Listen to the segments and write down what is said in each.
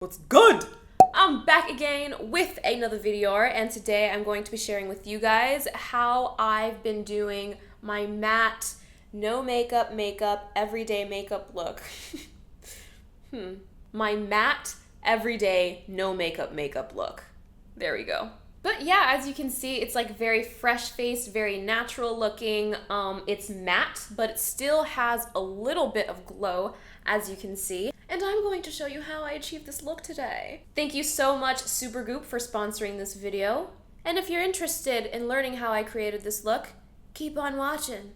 What's good? I'm back again with another video, and today I'm going to be sharing with you guys how I've been doing my matte, no makeup, everyday makeup look. My matte, everyday, no makeup look. There we go. But yeah, as you can see, it's like very fresh faced, very natural looking. It's matte, but it still has a little bit of glow, as you can see. And I'm going to show you how I achieved this look today. Thank you so much, Supergoop, for sponsoring this video. And if you're interested in learning how I created this look, keep on watching.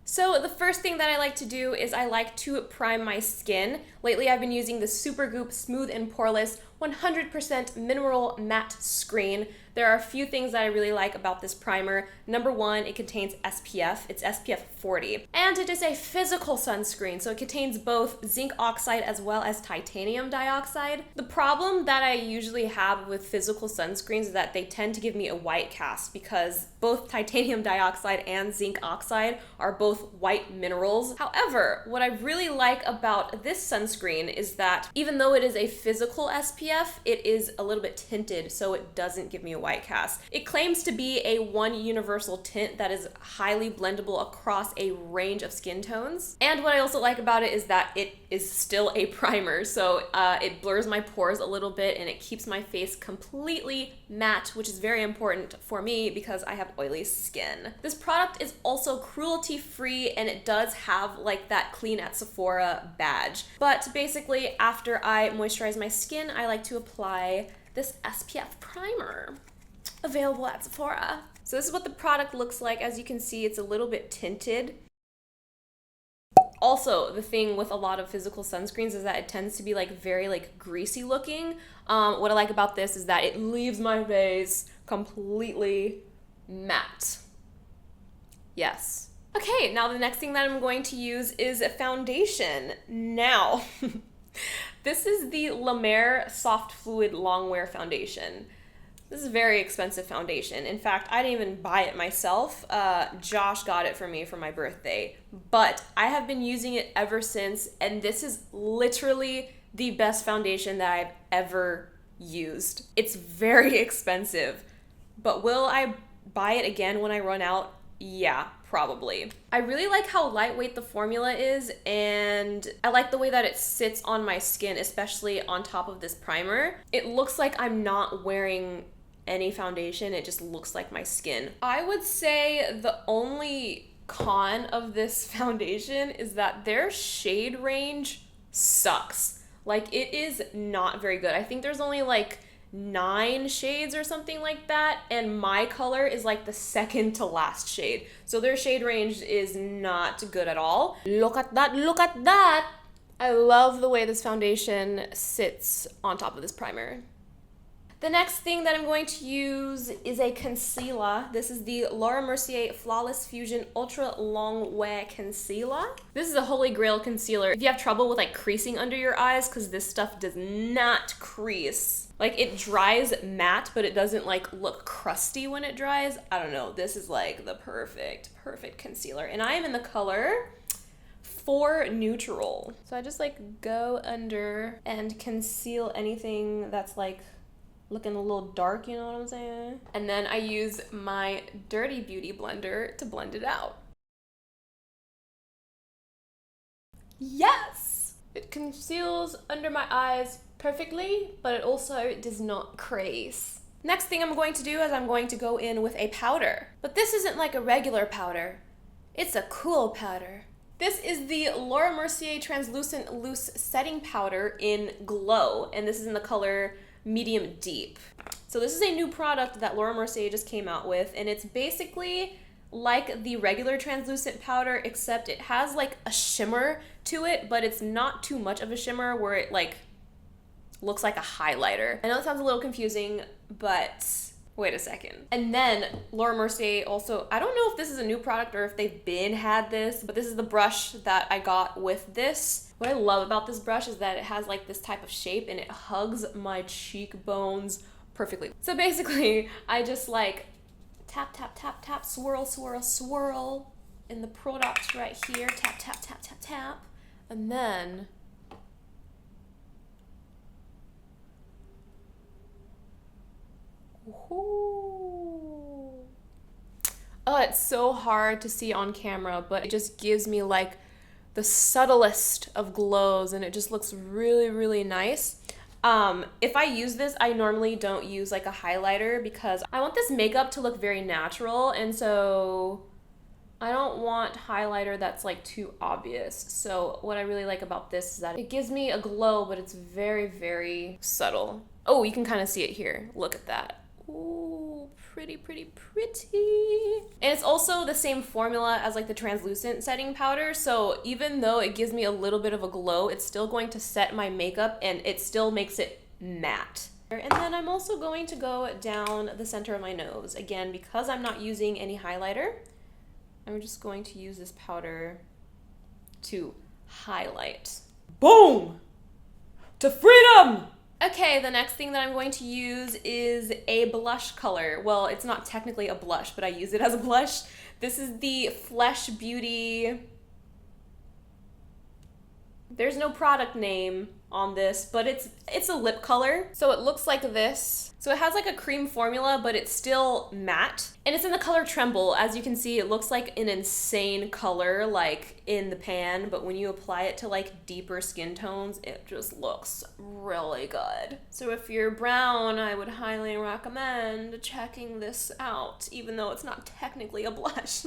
So the first thing that I like to do is I like to prime my skin. Lately I've been using the Supergoop Smooth and Poreless 100% Mineral Matte Screen. There are a few things that I really like about this primer. Number one, it contains SPF. It's SPF 40. And it is a physical sunscreen, so it contains both zinc oxide as well as titanium dioxide. The problem that I usually have with physical sunscreens is that they tend to give me a white cast because both titanium dioxide and zinc oxide are both white minerals. However, what I really like about this sunscreen is that even though it is a physical SPF, it is a little bit tinted, so it doesn't give me a white cast. It claims to be a one universal tint that is highly blendable across a range of skin tones. And what I also like about it is that it is still a primer, so it blurs my pores a little bit and it keeps my face completely matte, which is very important for me because I have oily skin. This product is also cruelty-free and it does have like that Clean at Sephora badge. But basically, after I moisturize my skin, I like to apply this SPF primer, available at Sephora. So this is what the product looks like. As you can see, it's a little bit tinted. Also, the thing with a lot of physical sunscreens is that it tends to be like very like greasy looking. What I like about this is that it leaves my face completely matte. Yes. Okay, now the next thing that I'm going to use is a foundation. Now, this is the La Mer Soft Fluid Longwear Foundation. This is a very expensive foundation. In fact, I didn't even buy it myself. Josh got it for me for my birthday. But I have been using it ever since, and this is literally the best foundation that I've ever used. It's very expensive, but will I buy it again when I run out? Yeah, probably. I really like how lightweight the formula is, and I like the way that it sits on my skin, especially on top of this primer. It looks like I'm not wearing any foundation, it just looks like my skin. I would say the only con of this foundation is that their shade range sucks. Like, it is not very good. I think there's only like 9 shades or something like that, and my color is like the second to last shade. So their shade range is not good at all. Look at that, look at that! I love the way this foundation sits on top of this primer. The next thing that I'm going to use is a concealer. This is the Laura Mercier Flawless Fusion Ultra Long Wear Concealer. This is a holy grail concealer. If you have trouble with like creasing under your eyes, because this stuff does not crease. Like, it dries matte, but it doesn't like look crusty when it dries. I don't know, this is like the perfect concealer. And I am in the color 4 Neutral. So I just like go under and conceal anything that's like looking a little dark, you know what I'm saying? And then I use my Dirty Beauty blender to blend it out. Yes! It conceals under my eyes perfectly, but it also does not crease. Next thing I'm going to do is I'm going to go in with a powder. But this isn't like a regular powder. It's a cool powder. This is the Laura Mercier Translucent Loose Setting Powder in Glow, and this is in the color Medium Deep. So this is a new product that Laura Mercier just came out with, and it's basically like the regular translucent powder, except it has like a shimmer to it, but it's not too much of a shimmer where it like looks like a highlighter. I know it sounds a little confusing, but wait a second. And then Laura Mercier also, I don't know if this is a new product or if they've had this, but this is the brush that I got with this. What I love about this brush is that it has like this type of shape and it hugs my cheekbones perfectly. So basically, I just like tap, tap, tap, tap, swirl, swirl, swirl in the product right here. Tap, tap, tap, tap, tap. And then Ooh. Oh, it's so hard to see on camera, but it just gives me like the subtlest of glows and it just looks really, really nice. If I use this, I normally don't use like a highlighter because I want this makeup to look very natural, and so I don't want highlighter that's like too obvious. So what I really like about this is that it gives me a glow, but it's very, very subtle. Oh, you can kind of see it here. Look at that. Ooh, pretty, pretty, pretty. And it's also the same formula as like the translucent setting powder. So even though it gives me a little bit of a glow, it's still going to set my makeup and it still makes it matte. And then I'm also going to go down the center of my nose. Again, because I'm not using any highlighter, I'm just going to use this powder to highlight. Boom! To freedom! Okay, the next thing that I'm going to use is a blush color. Well, it's not technically a blush, but I use it as a blush. This is the Flesh Beauty. There's no product name on this, but it's a lip color. So it looks like this. So it has like a cream formula, but it's still matte. And it's in the color Tremble. As you can see, it looks like an insane color like in the pan, but when you apply it to like deeper skin tones, it just looks really good. So if you're brown, I would highly recommend checking this out, even though it's not technically a blush.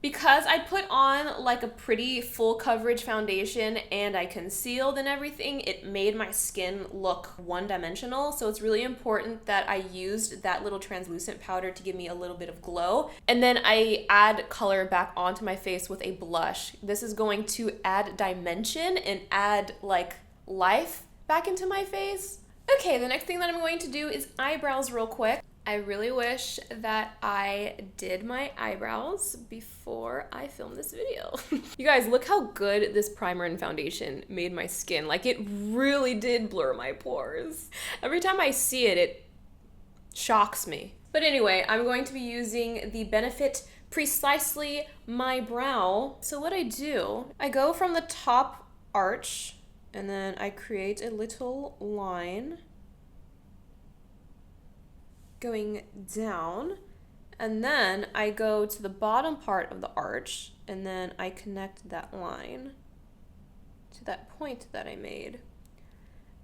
Because I put on like a pretty full coverage foundation and I concealed and everything, it made my skin look one-dimensional. So it's really important that I used that little translucent powder to give me a little bit of glow. And then I add color back onto my face with a blush. This is going to add dimension and add like life back into my face. Okay, the next thing that I'm going to do is eyebrows real quick. I really wish that I did my eyebrows before I filmed this video. You guys, look how good this primer and foundation made my skin. Like, it really did blur my pores. Every time I see it, it shocks me. But anyway, I'm going to be using the Benefit Precisely My Brow. So what I do, I go from the top arch and then I create a little line going down, and then I go to the bottom part of the arch and then I connect that line to that point that I made,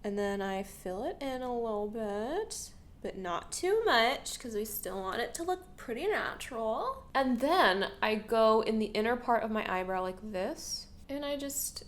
and then I fill it in a little bit, but not too much because we still want it to look pretty natural. And then I go in the inner part of my eyebrow like this, and I just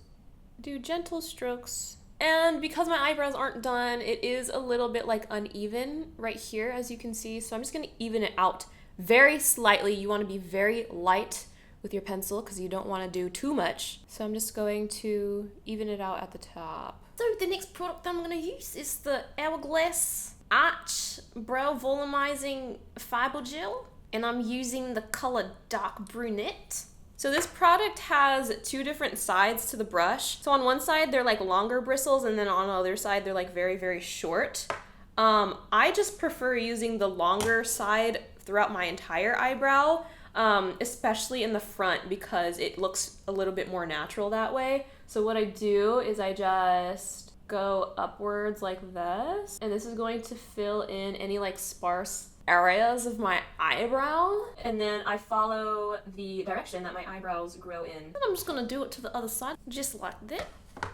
do gentle strokes. And because my eyebrows aren't done, it is a little bit like uneven right here, as you can see. So I'm just gonna even it out very slightly. You wanna be very light with your pencil because you don't wanna do too much. So I'm just going to even it out at the top. So the next product I'm gonna use is the Hourglass Arch Brow Volumizing Fiber Gel. And I'm using the color Dark Brunette. So this product has two different sides to the brush. So on one side, they're like longer bristles, and then on the other side, they're like very, very short. I just prefer using the longer side throughout my entire eyebrow, especially in the front because it looks a little bit more natural that way. So what I do is I just go upwards like this, and this is going to fill in any like sparse areas of my eyebrow, and then I follow the direction that my eyebrows grow in. And I'm just gonna do it to the other side, just like this.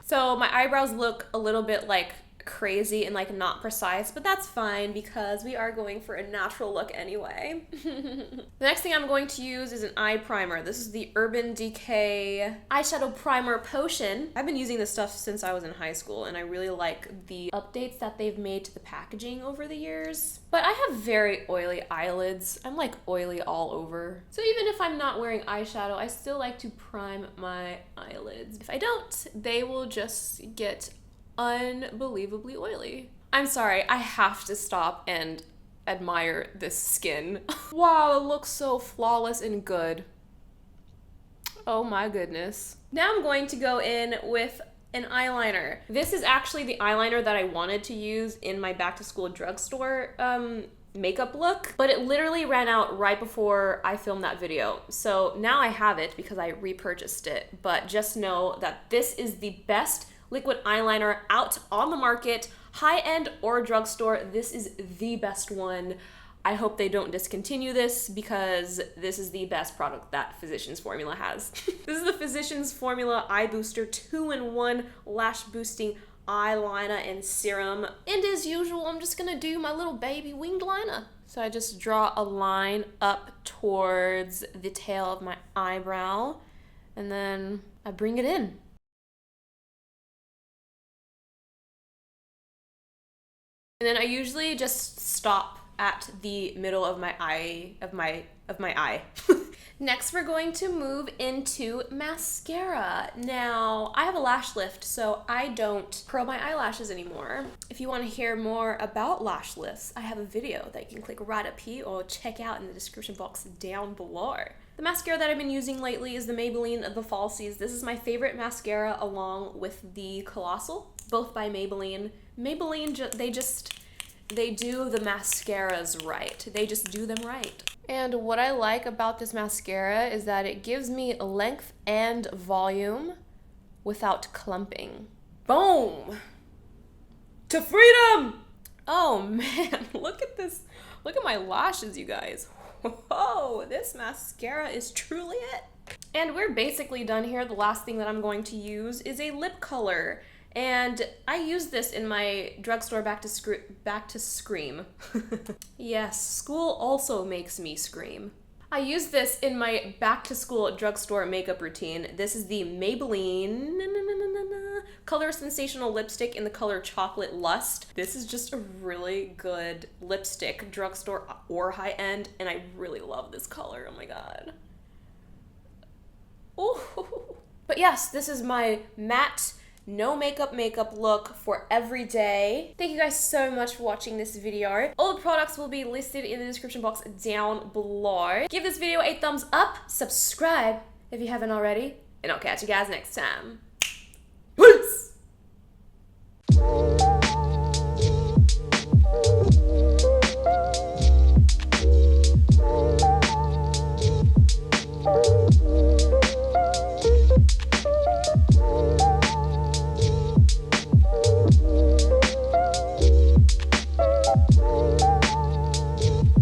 So my eyebrows look a little bit like crazy and like not precise, but that's fine because we are going for a natural look anyway. The next thing I'm going to use is an eye primer. This is the Urban Decay Eyeshadow Primer Potion. I've been using this stuff since I was in high school, and I really like the updates that they've made to the packaging over the years. But I have very oily eyelids. I'm like oily all over. So even if I'm not wearing eyeshadow, I still like to prime my eyelids. If I don't, they will just get unbelievably oily. I'm sorry, I have to stop and admire this skin. Wow, it looks so flawless and good. Oh my goodness. Now I'm going to go in with an eyeliner. This is actually the eyeliner that I wanted to use in my back to school drugstore makeup look, but it literally ran out right before I filmed that video. So now I have it because I repurchased it, but just know that this is the best liquid eyeliner out on the market, high-end or drugstore. This is the best one. I hope they don't discontinue this because this is the best product that Physicians Formula has. This is the Physicians Formula Eye Booster 2-in-1 Lash Boosting Eyeliner and Serum. And as usual, I'm just gonna do my little baby winged liner. So I just draw a line up towards the tail of my eyebrow, and then I bring it in. And then I usually just stop at the middle of my eye, Next, we're going to move into mascara. Now, I have a lash lift, so I don't curl my eyelashes anymore. If you want to hear more about lash lifts, I have a video that you can click right up here or check out in the description box down below. The mascara that I've been using lately is the Maybelline The Falsies. This is my favorite mascara along with the Colossal, both by Maybelline. Maybelline, they do the mascaras right. They just do them right. And what I like about this mascara is that it gives me length and volume without clumping. Boom! To freedom! Oh man, look at this. Look at my lashes, you guys. Whoa, this mascara is truly it. And we're basically done here. The last thing that I'm going to use is a lip color. And I use this in my drugstore back to scream. Yes, school also makes me scream. I use this in my back to school drugstore makeup routine. This is the Maybelline Color Sensational Lipstick in the color Chocolate Lust. This is just a really good lipstick, drugstore or high end, and I really love this color. Oh my god. Ooh. But yes, this is my matte no makeup look for every day. Thank you guys so much for watching this video. All the products will be listed in the description box down below. Give this video a thumbs up, subscribe if you haven't already, and I'll catch you guys next time. Peace!